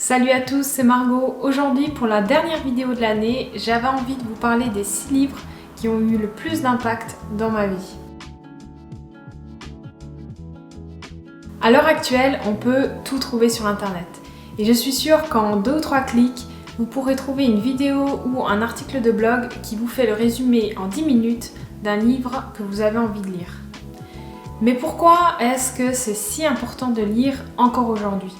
Salut à tous, c'est Margot. Aujourd'hui, pour la dernière vidéo de l'année, j'avais envie de vous parler des 6 livres qui ont eu le plus d'impact dans ma vie. À l'heure actuelle, on peut tout trouver sur internet. Et je suis sûre qu'en 2 ou 3 clics, vous pourrez trouver une vidéo ou un article de blog qui vous fait le résumé en 10 minutes d'un livre que vous avez envie de lire. Mais pourquoi est-ce que c'est si important de lire encore aujourd'hui ?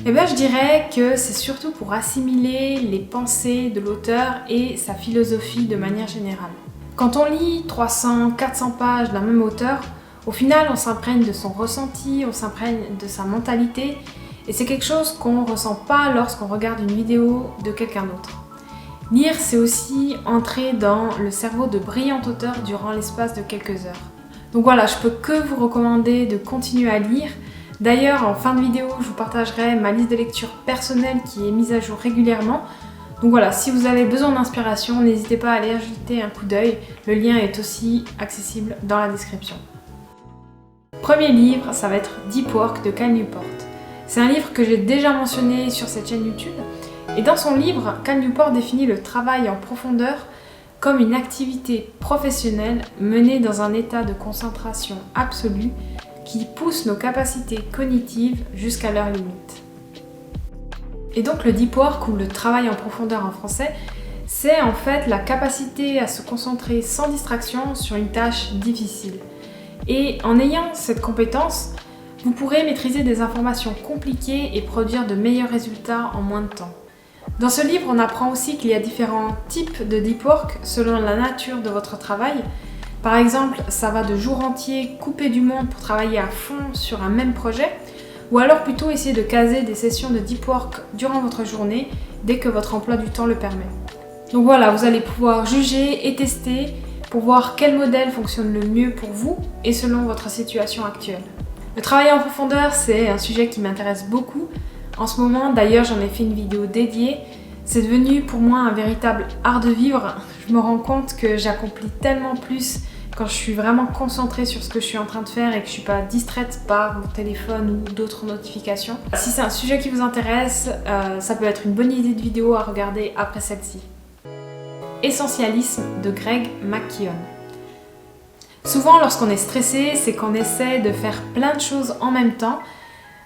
Eh bien, je dirais que c'est surtout pour assimiler les pensées de l'auteur et sa philosophie de manière générale. Quand on lit 300, 400 pages d'un même auteur, au final, on s'imprègne de son ressenti, on s'imprègne de sa mentalité, et c'est quelque chose qu'on ne ressent pas lorsqu'on regarde une vidéo de quelqu'un d'autre. Lire, c'est aussi entrer dans le cerveau de brillants auteurs durant l'espace de quelques heures. Donc voilà, je peux que vous recommander de continuer à lire. D'ailleurs, en fin de vidéo, je vous partagerai ma liste de lecture personnelle qui est mise à jour régulièrement. Donc voilà, si vous avez besoin d'inspiration, n'hésitez pas à aller jeter un coup d'œil. Le lien est aussi accessible dans la description. Premier livre, ça va être Deep Work de Cal Newport. C'est un livre que j'ai déjà mentionné sur cette chaîne YouTube. Et dans son livre, Cal Newport définit le travail en profondeur comme une activité professionnelle menée dans un état de concentration absolue qui pousse nos capacités cognitives jusqu'à leurs limites. Et donc le deep work ou le travail en profondeur en français, c'est en fait la capacité à se concentrer sans distraction sur une tâche difficile. Et en ayant cette compétence, vous pourrez maîtriser des informations compliquées et produire de meilleurs résultats en moins de temps. Dans ce livre, on apprend aussi qu'il y a différents types de deep work selon la nature de votre travail. Par exemple, ça va de jours entiers couper du monde pour travailler à fond sur un même projet, ou alors plutôt essayer de caser des sessions de deep work durant votre journée dès que votre emploi du temps le permet. Donc voilà, vous allez pouvoir juger et tester pour voir quel modèle fonctionne le mieux pour vous et selon votre situation actuelle. Le travail en profondeur, c'est un sujet qui m'intéresse beaucoup. En ce moment, d'ailleurs, j'en ai fait une vidéo dédiée. C'est devenu pour moi un véritable art de vivre. Je me rends compte que j'accomplis tellement plus quand je suis vraiment concentrée sur ce que je suis en train de faire et que je ne suis pas distraite par mon téléphone ou d'autres notifications. Si c'est un sujet qui vous intéresse, ça peut être une bonne idée de vidéo à regarder après celle-ci. Essentialisme de Greg McKeown. Souvent, lorsqu'on est stressé, c'est qu'on essaie de faire plein de choses en même temps,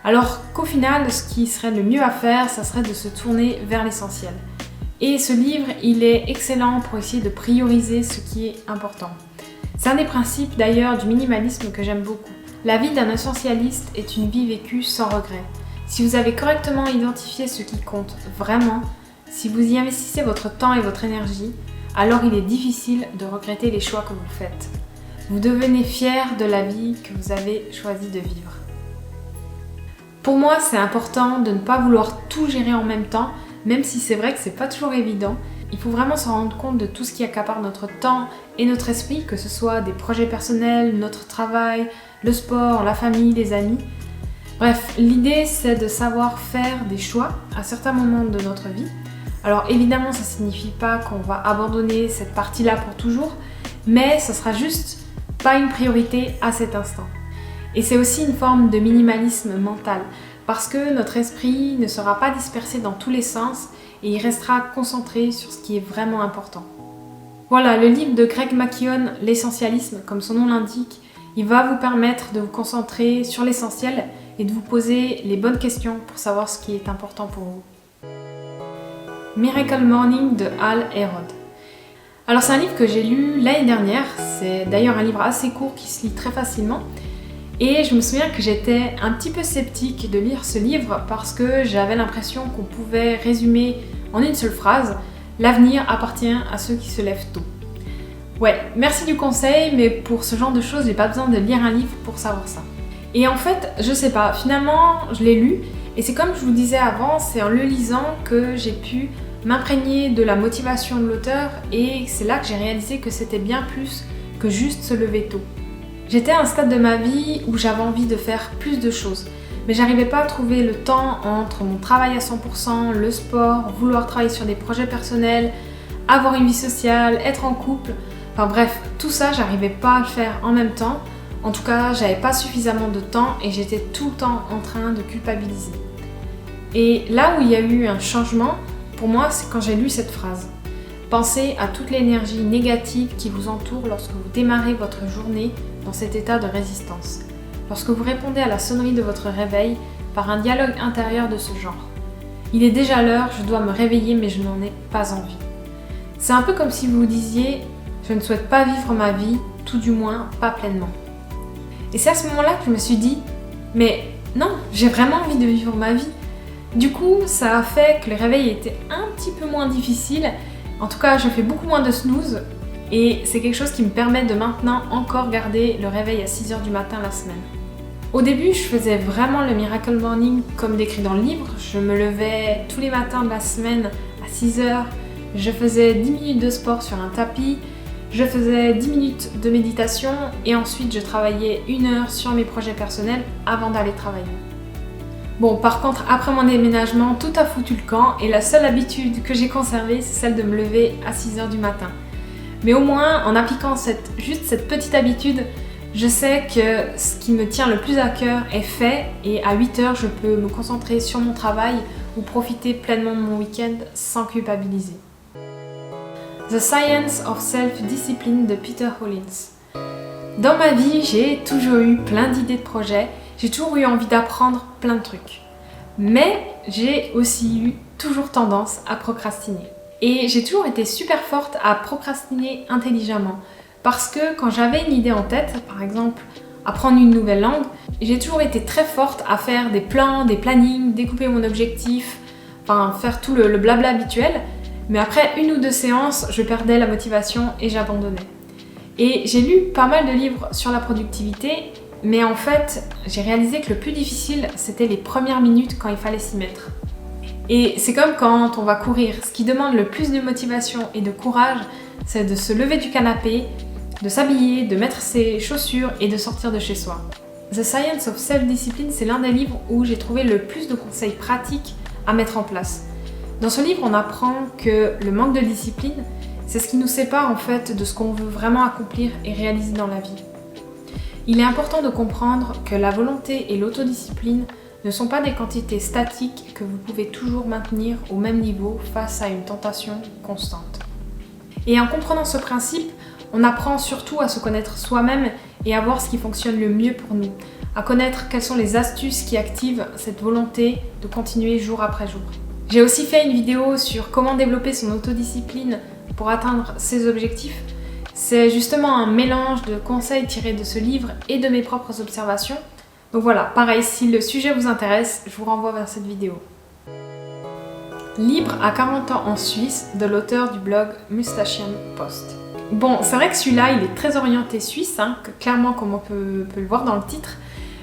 alors qu'au final, ce qui serait le mieux à faire, ça serait de se tourner vers l'essentiel. Et ce livre, il est excellent pour essayer de prioriser ce qui est important. C'est un des principes d'ailleurs du minimalisme que j'aime beaucoup. La vie d'un essentialiste est une vie vécue sans regret. Si vous avez correctement identifié ce qui compte vraiment, si vous y investissez votre temps et votre énergie, alors il est difficile de regretter les choix que vous faites. Vous devenez fier de la vie que vous avez choisi de vivre. Pour moi, c'est important de ne pas vouloir tout gérer en même temps, même si c'est vrai que c'est pas toujours évident. Il faut vraiment se rendre compte de tout ce qui accapare notre temps et notre esprit, que ce soit des projets personnels, notre travail, le sport, la famille, les amis. Bref, l'idée c'est de savoir faire des choix à certains moments de notre vie. Alors évidemment, ça signifie pas qu'on va abandonner cette partie-là pour toujours, mais ça sera juste pas une priorité à cet instant. Et c'est aussi une forme de minimalisme mental, parce que notre esprit ne sera pas dispersé dans tous les sens et il restera concentré sur ce qui est vraiment important. Voilà, le livre de Greg McKeown, L'essentialisme, comme son nom l'indique, il va vous permettre de vous concentrer sur l'essentiel et de vous poser les bonnes questions pour savoir ce qui est important pour vous. Miracle Morning de Hal Elrod. Alors c'est un livre que j'ai lu l'année dernière, c'est d'ailleurs un livre assez court qui se lit très facilement. Et je me souviens que j'étais un petit peu sceptique de lire ce livre parce que j'avais l'impression qu'on pouvait résumer en une seule phrase « L'avenir appartient à ceux qui se lèvent tôt ». Ouais, merci du conseil, mais pour ce genre de choses, j'ai pas besoin de lire un livre pour savoir ça. Et en fait, je sais pas, finalement, je l'ai lu et c'est comme je vous disais avant, c'est en le lisant que j'ai pu m'imprégner de la motivation de l'auteur et c'est là que j'ai réalisé que c'était bien plus que juste se lever tôt. J'étais à un stade de ma vie où j'avais envie de faire plus de choses, mais j'arrivais pas à trouver le temps entre mon travail à 100%, le sport, vouloir travailler sur des projets personnels, avoir une vie sociale, être en couple, enfin bref, tout ça j'arrivais pas à le faire en même temps. En tout cas, j'avais pas suffisamment de temps et j'étais tout le temps en train de culpabiliser. Et là où il y a eu un changement, pour moi, c'est quand j'ai lu cette phrase. Pensez à toute l'énergie négative qui vous entoure lorsque vous démarrez votre journée dans cet état de résistance. Lorsque vous répondez à la sonnerie de votre réveil par un dialogue intérieur de ce genre. Il est déjà l'heure, je dois me réveiller mais je n'en ai pas envie. C'est un peu comme si vous vous disiez « je ne souhaite pas vivre ma vie, tout du moins pas pleinement ». Et c'est à ce moment-là que je me suis dit « mais non, j'ai vraiment envie de vivre ma vie ». Du coup, ça a fait que le réveil était un petit peu moins difficile. En tout cas, je fais beaucoup moins de snooze et c'est quelque chose qui me permet de maintenant encore garder le réveil à 6h du matin la semaine. Au début, je faisais vraiment le Miracle Morning comme décrit dans le livre. Je me levais tous les matins de la semaine à 6h, je faisais 10 minutes de sport sur un tapis, je faisais 10 minutes de méditation et ensuite je travaillais 1 heure sur mes projets personnels avant d'aller travailler. Bon, par contre, après mon déménagement, tout a foutu le camp et la seule habitude que j'ai conservée, c'est celle de me lever à 6h du matin. Mais au moins, en appliquant juste cette petite habitude, je sais que ce qui me tient le plus à cœur est fait et à 8h, je peux me concentrer sur mon travail ou profiter pleinement de mon week-end sans culpabiliser. The Science of Self-Discipline de Peter Hollins. Dans ma vie, j'ai toujours eu plein d'idées de projets, j'ai toujours eu envie d'apprendre plein de trucs. Mais j'ai aussi eu toujours tendance à procrastiner. Et j'ai toujours été super forte à procrastiner intelligemment. Parce que quand j'avais une idée en tête, par exemple apprendre une nouvelle langue, j'ai toujours été très forte à faire des plans, des plannings, découper mon objectif, enfin faire tout le blabla habituel. Mais après 1 ou 2 séances, je perdais la motivation et j'abandonnais. Et j'ai lu pas mal de livres sur la productivité, mais en fait, j'ai réalisé que le plus difficile, c'était les premières minutes quand il fallait s'y mettre. Et c'est comme quand on va courir, ce qui demande le plus de motivation et de courage, c'est de se lever du canapé, de s'habiller, de mettre ses chaussures et de sortir de chez soi. The Science of Self-Discipline, c'est l'un des livres où j'ai trouvé le plus de conseils pratiques à mettre en place. Dans ce livre, on apprend que le manque de discipline, c'est ce qui nous sépare en fait de ce qu'on veut vraiment accomplir et réaliser dans la vie. Il est important de comprendre que la volonté et l'autodiscipline ne sont pas des quantités statiques que vous pouvez toujours maintenir au même niveau face à une tentation constante. Et en comprenant ce principe, on apprend surtout à se connaître soi-même et à voir ce qui fonctionne le mieux pour nous, à connaître quelles sont les astuces qui activent cette volonté de continuer jour après jour. J'ai aussi fait une vidéo sur comment développer son autodiscipline pour atteindre ses objectifs. C'est justement un mélange de conseils tirés de ce livre et de mes propres observations. Donc voilà, pareil, si le sujet vous intéresse, je vous renvoie vers cette vidéo. Libre à 40 ans en Suisse, de l'auteur du blog Mustachian Post. Bon, c'est vrai que celui-là, il est très orienté suisse, clairement comme on peut le voir dans le titre,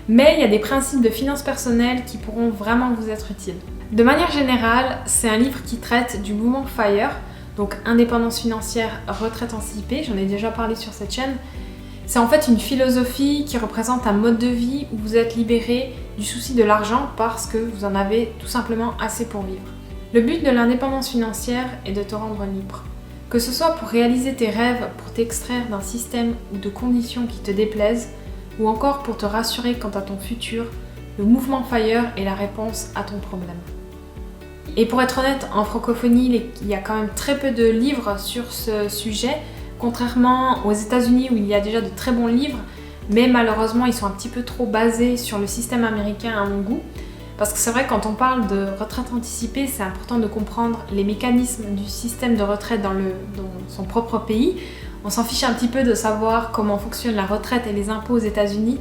mais il y a des principes de finances personnelles qui pourront vraiment vous être utiles. De manière générale, c'est un livre qui traite du mouvement FIRE, donc indépendance financière, retraite anticipée, j'en ai déjà parlé sur cette chaîne. C'est en fait une philosophie qui représente un mode de vie où vous êtes libéré du souci de l'argent parce que vous en avez tout simplement assez pour vivre. Le but de l'indépendance financière est de te rendre libre. Que ce soit pour réaliser tes rêves, pour t'extraire d'un système ou de conditions qui te déplaisent, ou encore pour te rassurer quant à ton futur, le mouvement FIRE est la réponse à ton problème. Et pour être honnête, en francophonie, il y a quand même très peu de livres sur ce sujet, contrairement aux États-Unis où il y a déjà de très bons livres, mais malheureusement ils sont un petit peu trop basés sur le système américain à mon goût. Parce que c'est vrai, quand on parle de retraite anticipée, c'est important de comprendre les mécanismes du système de retraite dans son propre pays. On s'en fiche un petit peu de savoir comment fonctionne la retraite et les impôts aux États-Unis.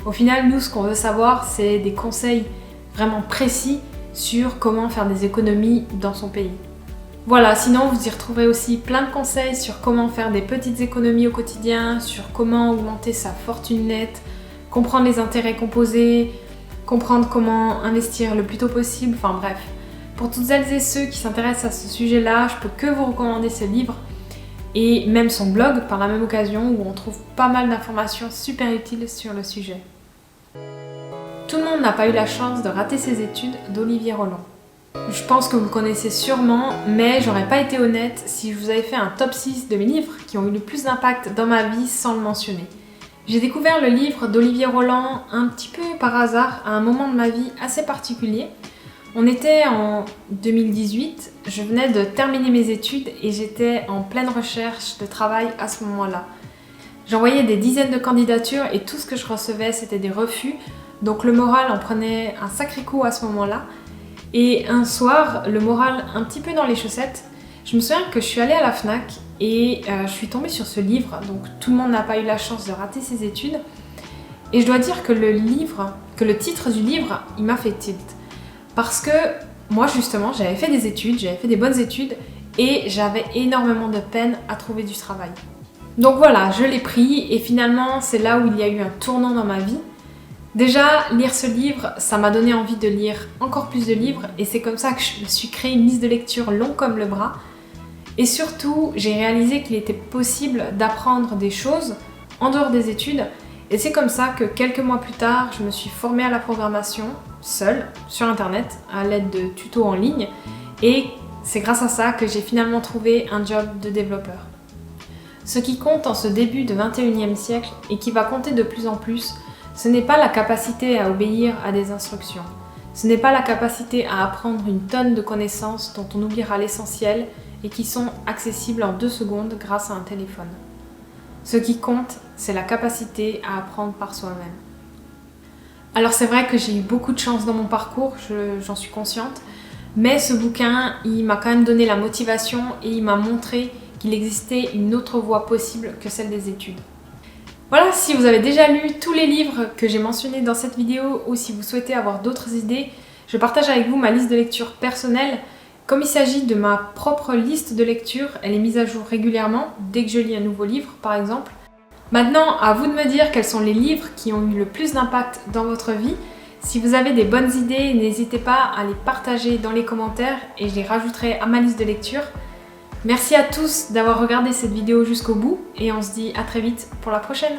Au final, nous, ce qu'on veut savoir, c'est des conseils vraiment précis sur comment faire des économies dans son pays. Voilà, sinon vous y retrouverez aussi plein de conseils sur comment faire des petites économies au quotidien, sur comment augmenter sa fortune nette, comprendre les intérêts composés, comprendre comment investir le plus tôt possible, enfin bref. Pour toutes celles et ceux qui s'intéressent à ce sujet-là, je peux que vous recommander ce livre et même son blog par la même occasion où on trouve pas mal d'informations super utiles sur le sujet. Tout le monde n'a pas eu la chance de rater ses études d'Olivier Roland. Je pense que vous le connaissez sûrement, mais j'aurais pas été honnête si je vous avais fait un top 6 de mes livres qui ont eu le plus d'impact dans ma vie sans le mentionner. J'ai découvert le livre d'Olivier Roland un petit peu par hasard à un moment de ma vie assez particulier. On était en 2018, je venais de terminer mes études et j'étais en pleine recherche de travail à ce moment-là. J'envoyais des dizaines de candidatures et tout ce que je recevais c'était des refus, donc le moral en prenait un sacré coup à ce moment-là. Et un soir, le moral un petit peu dans les chaussettes, je me souviens que je suis allée à la Fnac et je suis tombée sur ce livre, donc tout le monde n'a pas eu la chance de rater ses études. Et je dois dire que le titre du livre, il m'a fait tilt. Parce que moi justement, j'avais fait des études, j'avais fait des bonnes études et j'avais énormément de peine à trouver du travail. Donc voilà, je l'ai pris et finalement c'est là où il y a eu un tournant dans ma vie. Déjà, lire ce livre, ça m'a donné envie de lire encore plus de livres et c'est comme ça que je me suis créé une liste de lecture longue comme le bras. Et surtout, j'ai réalisé qu'il était possible d'apprendre des choses en dehors des études. Et c'est comme ça que quelques mois plus tard, je me suis formée à la programmation, seule, sur internet, à l'aide de tutos en ligne. Et c'est grâce à ça que j'ai finalement trouvé un job de développeur. Ce qui compte en ce début de 21e siècle et qui va compter de plus en plus, ce n'est pas la capacité à obéir à des instructions. Ce n'est pas la capacité à apprendre une tonne de connaissances dont on oubliera l'essentiel et qui sont accessibles en 2 secondes grâce à un téléphone. Ce qui compte, c'est la capacité à apprendre par soi-même. Alors c'est vrai que j'ai eu beaucoup de chance dans mon parcours, j'en suis consciente, mais ce bouquin, il m'a quand même donné la motivation et il m'a montré qu'il existait une autre voie possible que celle des études. Voilà, si vous avez déjà lu tous les livres que j'ai mentionnés dans cette vidéo ou si vous souhaitez avoir d'autres idées, je partage avec vous ma liste de lecture personnelle. Comme il s'agit de ma propre liste de lecture, elle est mise à jour régulièrement, dès que je lis un nouveau livre par exemple. Maintenant, à vous de me dire quels sont les livres qui ont eu le plus d'impact dans votre vie. Si vous avez des bonnes idées, n'hésitez pas à les partager dans les commentaires et je les rajouterai à ma liste de lecture. Merci à tous d'avoir regardé cette vidéo jusqu'au bout et on se dit à très vite pour la prochaine.